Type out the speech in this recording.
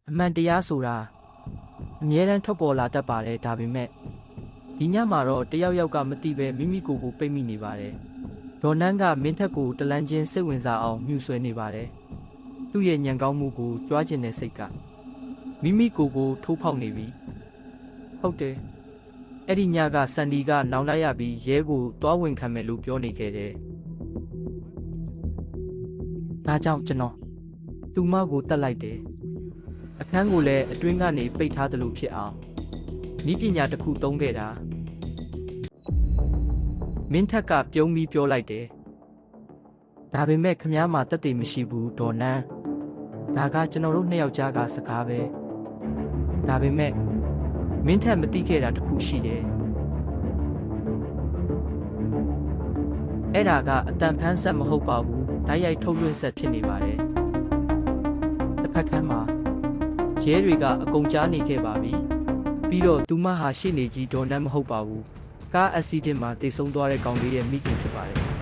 အမှန်တရားဆိုတာအမြဲတမ်းထွက်ပေါ်လာတတ်ပါတယ်ဒါပေမဲ့ဒီညမှာတော့တယောက်ကမသိပဲမိမိကိုယ်ကိုပိတ်မိနေပါတယ်ဒေါ်နန်းကမင်းထက်ကိုတလန်းချင်းစိတ်ဝင်စားအောင်မြှူဆွဲနေပါတယ်သူ့ရဲ့ညံကောင်းမှုကိုကြွားကျင်တဲ့စိတ်ကမိမိကိုယ်ကိုထိုးဖောက်နေပြီဟုတ်တယ်အဲ့ဒီညကဆန်ဒီကနောင်လိုက်ရပြီးရဲကိုတွားဝင်ခံမယ်လို့ပြောနေခဲ့တယ်ဒါကြောင့်ကျွန်တော်သူမကိုတတ်လိုက်တယ်အခန်းကိုလည်းအတွင်းကနေပိတ်ထားသလိုဖြစ်အောင်ဤပညာတစ်ခုသုံးခဲ့တာမင်းထက်ကပြုံးပြီးပြောလိုက်တယ်ဒါပေမဲ့ခမားမှာတက်တည်မရှိဘူးဒေါ်နန်းဒါကကျွန်တော်တို့နှစ်ယောက်ကြားကစကားပဲဒါပေမဲ့မင်းထက်မသိခဲ့တာတစ်ခုရှိတယ်အဲ့ဒါကအတန်ဖန်းဆက်မဟုတ်ပါဘူးဓာတ်ရိုက်ထုတ်လွှင့်ဆက်ဖြစ်နေပါတယ်တစ်ဖက်ခန်းမှာရဲတွေကအကုန်ကြားနေခဲ့ပါပြီပြီးတော့သူမဟာရှေ့နေကြီးဒေါ်နန်းမဟုတ်ပါဘူးကားအက်ဆီဒင့်မှာတိတ်ဆုံးသွားတဲ့ကောင်လေးရဲ့မိခင်ဖြစ်ပါတယ်